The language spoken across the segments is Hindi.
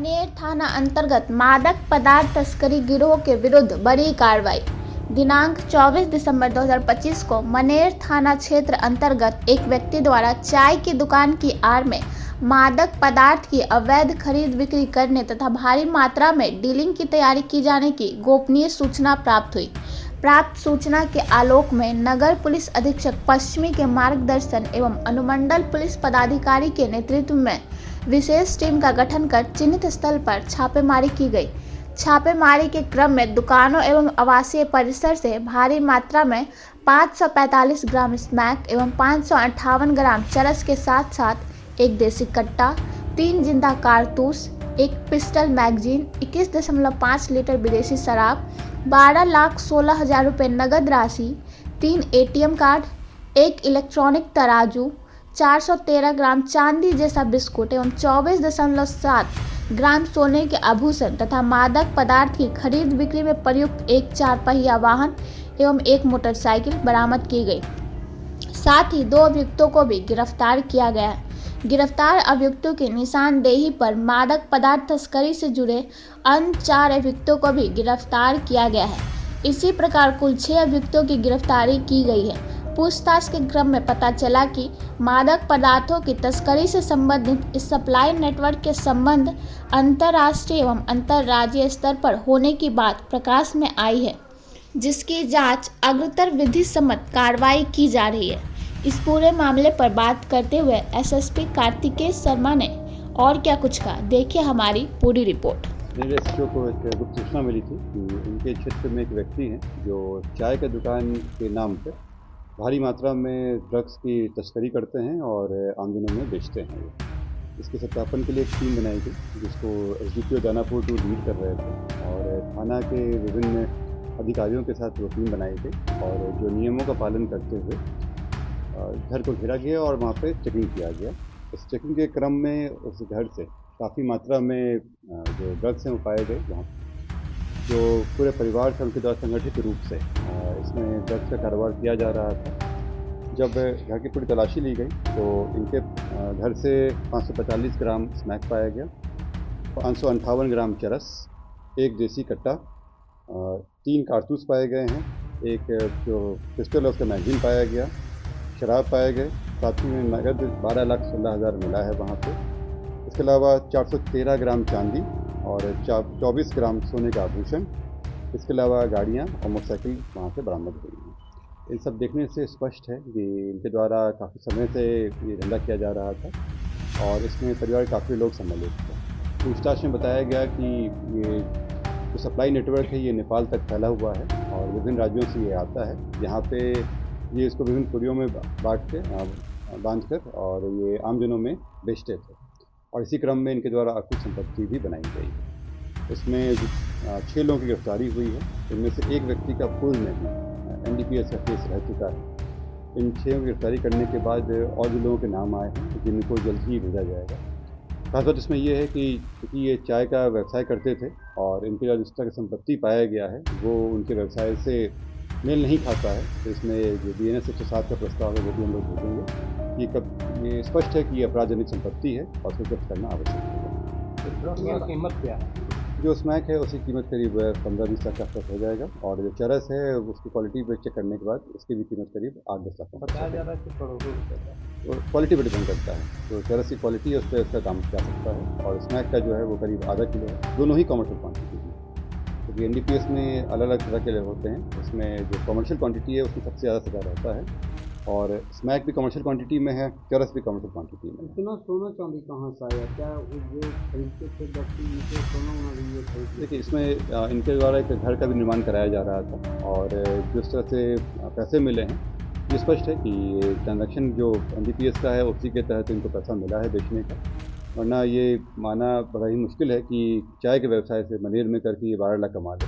मनेर थाना अंतर्गत मादक पदार्थ तस्करी गिरोह के विरुद्ध बड़ी कार्रवाई। दिनांक 24 दिसंबर 2025 को मनेर थाना क्षेत्र अंतर्गत एक व्यक्ति द्वारा चाय की दुकान की आड़ में मादक पदार्थ की अवैध खरीद बिक्री करने तथा भारी मात्रा में डीलिंग की तैयारी की जाने की गोपनीय सूचना प्राप्त हुई। प्राप्त सूचना के आलोक में नगर पुलिस अधीक्षक पश्चिमी के मार्गदर्शन एवं अनुमंडल पुलिस पदाधिकारी के नेतृत्व में विशेष टीम का गठन कर चिन्हित स्थल पर छापेमारी की गई। छापेमारी के क्रम में दुकानों एवं आवासीय परिसर से भारी मात्रा में 545 ग्राम स्मैक एवं 558 ग्राम चरस के साथ साथ एक देसी कट्टा, 3 जिंदा कारतूस, एक पिस्टल मैगजीन, 21.5 लीटर विदेशी शराब, 12,16,000 रुपये नगद राशि, 3 ATM कार्ड, एक इलेक्ट्रॉनिक तराजू, 413 ग्राम चांदी जैसा बिस्कुट एवं 24.7 ग्राम सोने के आभूषण तथा मादक पदार्थ की खरीद बिक्री में प्रयुक्त एक 4 पहिया वाहन एवं एक मोटरसाइकिल बरामद की गई। साथ ही 2 अभियुक्तों को भी गिरफ्तार किया गया है। गिरफ्तार अभियुक्तों की निशानदेही पर मादक पदार्थ तस्करी से जुड़े अन्य 4 अभियुक्तों को भी गिरफ्तार किया गया है। इसी प्रकार कुल 6 अभियुक्तों की गिरफ्तारी की गई है। पूछताछ के क्रम में पता चला कि मादक पदार्थों की तस्करी से संबंधित इस सप्लाई नेटवर्क के संबंध अंतर्राष्ट्रीय एवं अंतर्राज्यीय स्तर पर होने की बात प्रकाश में आई है, जिसकी जांच अग्रतर विधि सम्मत कार्रवाई की जा रही है। इस पूरे मामले पर बात करते हुए SSP कार्तिकेय शर्मा ने और क्या कुछ कहा, देखिए हमारी पूरी रिपोर्ट। मेरे एसपीओ को एक गुप्त सूचना मिली थी कि उनके क्षेत्र में एक व्यक्ति हैं जो चाय की दुकान के नाम पर भारी मात्रा में ड्रग्स की तस्करी करते हैं और आम दिनों में बेचते हैं। इसके सत्यापन के लिए एक टीम बनाई गई जिसको SDPO दानापुर 2 लीड कर रहे थे और थाना के विभिन्न अधिकारियों के साथ वो टीम बनाई गई और जो नियमों का पालन करते हुए घर को घेरा गया और वहाँ पे चेकिंग किया गया। इस चेकिंग के क्रम में उस घर से काफ़ी मात्रा में जो ड्रग्स हैं वो पाए गए, वहाँ जो पूरे परिवार से उनके द्वारा संगठित रूप से इसमें ड्रग्स का कारोबार किया जा रहा था। जब घर की पूरी तलाशी ली गई तो इनके घर से 545 ग्राम स्मैक पाया गया, 558 ग्राम चरस, एक देसी कट्टा, 3 कारतूस पाए गए हैं, एक जो पिस्टल है उसका मैगजीन पाया गया, शराब पाए गए, साथ ही में नगद 12,16,000 मिला है वहाँ पे। इसके अलावा 413 ग्राम चांदी और 24 ग्राम सोने का आभूषण, इसके अलावा गाड़ियाँ और मोटरसाइकिल वहाँ से बरामद हुई हैं। इन सब देखने से स्पष्ट है कि इनके द्वारा काफ़ी समय से ये धंधा किया जा रहा था और इसमें परिवार के काफ़ी लोग सम्मिलित थे। पूछताछ में बताया गया कि ये जो सप्लाई नेटवर्क है ये नेपाल तक फैला हुआ है और विभिन्न राज्यों से ये आता है, यहाँ पे ये इसको विभिन्न पुड़ियों में बांध कर और ये आम जनों में बेचते थे और इसी क्रम में इनके द्वारा कुछ संपत्ति भी बनाई गई है। इसमें 6 लोगों की गिरफ्तारी हुई है। इनमें से एक व्यक्ति का पूर्व में भी NDPS का केस रह चुका है। इन 6 की गिरफ्तारी करने के बाद और भी लोगों के नाम आए हैं जिनको जल्द ही भेजा जाएगा। खास बात इसमें यह है कि क्योंकि ये चाय का व्यवसाय करते थे और इनके जो जिस तरह की संपत्ति पाया गया है वो उनके व्यवसाय से मेल नहीं खाता है, तो इसमें जो BNS 107 का प्रस्ताव है वो भी हम लोग भेजेंगे। ये स्पष्ट है कि ये अपराधजनित संपत्ति है और उसको जब्त करना आवश्यक है। कीमत क्या है? जो स्मैक है उसकी कीमत करीब 15-20 लाख तक हो जाएगा और जो चरस है उसकी क्वालिटी पे चेक करने के बाद उसकी भी कीमत करीब 8-10 लाख बताया जा रहा है कि करोड़ों रुपये का। और क्वालिटी पर डिपेंड करता है, तो चरस की क्वालिटी है उस पर उसका दाम जा सकता है और स्मैक का जो है वो करीब आधा किलो है। दोनों ही कमर्शियल क्वान्टिटी है क्योंकि NDPS में अलग अलग तरह के होते हैं। उसमें जो कमर्शियल क्वांटिटी है उसकी सबसे ज़्यादा सजा रहता है और स्मैक भी कमर्शियल क्वांटिटी में है, चरस भी कमर्शियल क्वांटिटी में है। इतना सोना चांदी कहाँ से आया? क्या जो खरीदते थे व्यक्ति इनसे सोना लिए खरीद? देखिए इसमें इनके द्वारा एक घर का भी निर्माण कराया जा रहा था और जिस तरह से पैसे मिले हैं ये स्पष्ट है कि ये ट्रांजैक्शन जो NDPS का है उसी के तहत इनको पैसा मिला है बेचने का, वरना ये माना बड़ा ही मुश्किल है कि चाय के व्यवसाय से मनेर में करके ये 12 लाख कमा ले।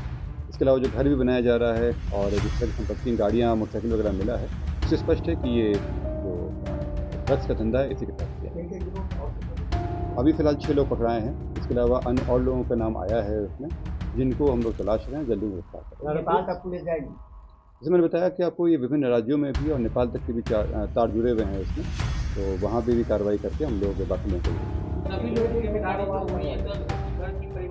इसके अलावा जो घर भी बनाया जा रहा है और जिस तरह की संपत्ति गाड़ियाँ मोटरसाइकिल वगैरह मिला है उससे स्पष्ट है कि ये जो ड्रग्स का धंधा है इसी के तहत किया। अभी फ़िलहाल 6 लोग पकड़ाए हैं, इसके अलावा अन्य और लोगों का नाम आया है उसमें जिनको हम लोग तलाश रहे हैं, जल्दी गिरफ्तार करेंगे। नेपाल तक पुलिस जाएगी? जैसे मैंने बताया कि आपको ये विभिन्न राज्यों में भी और नेपाल तक के भी तार जुड़े हुए हैं इसमें, तो वहाँ भी कार्रवाई करके हम लोग बाकी लोगों को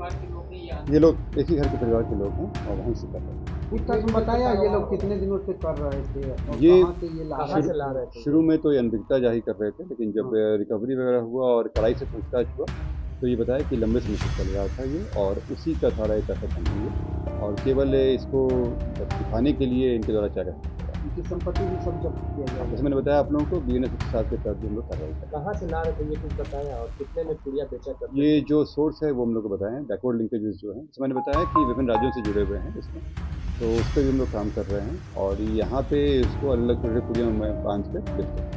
परिवार के लोग हैं या ये लोग एक ही घर के परिवार के लोग हैं और वहीं से कर रहे हैं। पूछताछ में बताया ये लोग कितने दिनों से कर रहे थे और ये कहाँ से ये ला रहे थे? शुरू में तो ये अनभिज्ञता जाहिर कर रहे थे, लेकिन जब रिकवरी वगैरह हुआ और कड़ाई से पूछताछ हुआ तो ये बताया कि लंबे समय से चल रहा था ये, और उसी का सारा एक असर बन रही है, और केवल इसको दिखाने के लिए इनके द्वारा चाह रहे इनकी संपत्ति भी सब जब्त किया गया जैसे मैंने बताया आप लोगों को BNS 7 के तहत भी हम लोग कार्रवाई कर रहे कहाँ से ला रहे थे ये कुछ बताया और कितने में पुड़िया बेचा करते हैं। ये जो सोर्स है वो हम लोग को बताएं, बैकवर्ड लिंकेजेस जो हैं, जैसे मैंने बताया कि विभिन्न राज्यों से जुड़े हुए हैं इसमें, तो उस पर भी हम लोग काम कर रहे हैं, और यहाँ पे इसको अलग अलग पुड़िया में बांध के बेचते हैं।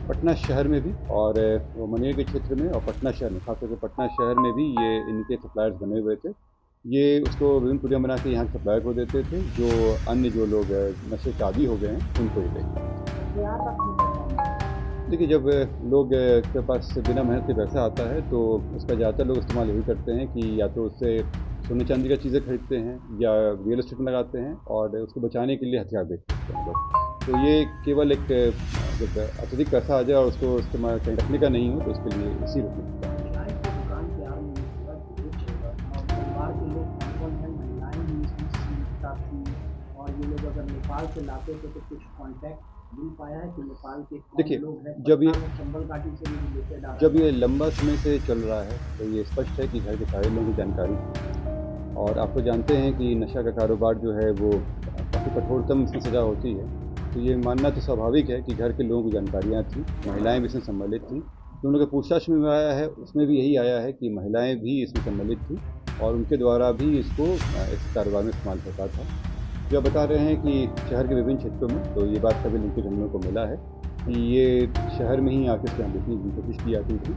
पटना शहर में भी और मनेर के क्षेत्र में और पटना शहर में, खासतौर से पटना शहर में भी ये इनके सप्लायर्स बने हुए थे। ये उसको विभिन्न पुड़िया बना के यहाँ के सप्लायर को देते थे, जो अन्य जो लोग नशे के आदी हो गए हैं उनको ये देते। देखिए, जब लोग के पास बिना मेहनत के पैसा आता है तो उसका ज़्यादातर लोग इस्तेमाल यही करते हैं कि या तो उससे सोने चांदी का चीज़ें खरीदते हैं या रियल एस्टेट में लगाते हैं, और उसको बचाने के लिए हथियार बेचते हैं लोग। तो ये केवल एक जब अत्यधिक पैसा आ जाए और उसको इस्तेमाल कहीं रखने का नहीं हो तो उसके लिए इसी रूप में और ये लोग अगर नेपाल से लाते थे तो कुछ कांटेक्ट मिल पाया है कि नेपाल के देखिए, लोग हैं चंबल घाटी से भी लेकर डाल जब ये लंबा समय से चल रहा है तो ये स्पष्ट है कि घर के सारे लोगों की जानकारी थी, और आपको जानते हैं कि नशा का कारोबार जो है वो काफ़ी कठोरतम इसमें सज़ा होती है, तो ये मानना तो स्वाभाविक है कि घर के लोगों की जानकारियाँ थी, महिलाएं भी इसमें सम्मिलित थीं। जो उन लोगों के पूछताछ में आया है उसमें भी यही आया है कि महिलाएं भी इसमें सम्मिलित थीं और उनके द्वारा भी इसको इस कारोबार में इस्तेमाल होता था। जो बता रहे हैं कि शहर के विभिन्न क्षेत्रों में, तो ये बात का भी लिंकेज हम लोग को मिला है कि ये शहर में ही आके इसके यहाँ बेचने की कोशिश की जाती थी।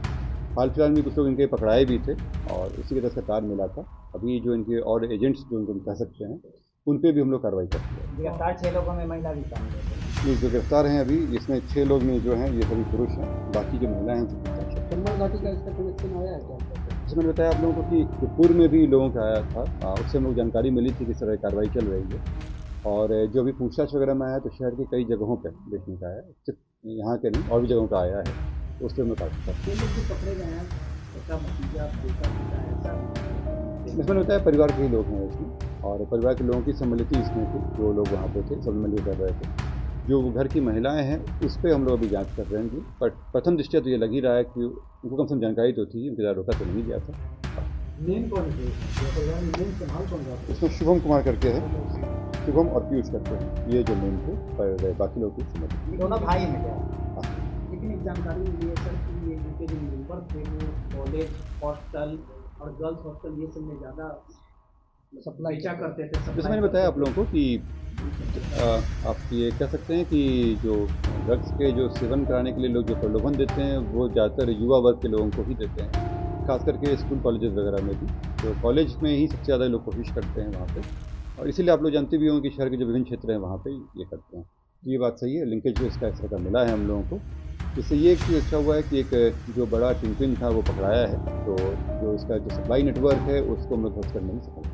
हाल फिलहाल में कुछ लोग इनके पकड़ाए भी थे और इसी के तरह से तार मिला था। अभी जो इनके और एजेंट्स जो उनको कह सकते हैं उन पर भी हम लोग कार्रवाई करते हैं। गिरफ्तार 6 लोगों में महिला भी शामिल है। ये जो गिरफ्तार हैं अभी, इसमें 6 लोग में जो हैं ये सभी पुरुष हैं, बाकी जो महिलाएं हैं चंबल घाटी का इसका कनेक्शन आया है क्या? जैसे मैंने बताया आप लोगों को कि पूर्व में भी लोगों का आया था, उससे हम लोग जानकारी मिली थी कि इस तरह कार्रवाई चल रही है, और जो भी पूछताछ वगैरह में आया तो शहर के कई जगहों पर देखने का आया, सिर्फ यहाँ के नहीं और भी जगहों का आया है, तो उससे हम लोग पकड़े गए हैं इसमें होता है परिवार के ही लोग हैं इसमें, और परिवार के लोगों की सम्मिलित इसमें थी, जो लोग वहाँ पे थे सब मिलकर कर रहे थे। जो घर की महिलाएं हैं उस पर हम लोग अभी जांच कर रहे हैं जी, पर प्रथम दृष्टया तो ये लग ही रहा है कि उनको कम से कम जानकारी तो थी, उनके द्वारा रोका तो नहीं गया था। मेन कौन है? इसमें शुभम कुमार करके है, शुभम और पीयूष करके हैं, ये जो मेन थे, पर बाकी लोग की दोनों भाई हैं क्या? लेकिन एक जानकारी मिली है सर कि ये इनके जो मेंबर थे वो कॉलेज हॉस्टल और गर्ल्स हॉस्टल ये सब में ज़्यादा सप्लाई क्या करते थे। जैसे मैंने बताया आप लोगों को कि आप ये कह सकते हैं कि जो ड्रग्स के जो सेवन कराने के लिए लोग जो प्रलोभन देते हैं वो ज़्यादातर युवा वर्ग के लोगों को ही देते हैं, खास करके स्कूल कॉलेजेस वगैरह में भी। तो कॉलेज में ही सबसे ज़्यादा लोग कोशिश करते हैं वहाँ पे, और इसीलिए आप लोग जानते भी होंगे कि शहर के जो विभिन्न क्षेत्र हैं वहाँ पे ये करते हैं। ये बात सही है, लिंकेज जो इसका इस तरह का मिला है हम लोगों को, इससे ये एक चीज़ अच्छा हुआ है कि एक जो बड़ा किंगपिन था वो पकड़ाया है, तो जो इसका जो सप्लाई नेटवर्क है उसको हम लोग ध्वस्त करने में सफल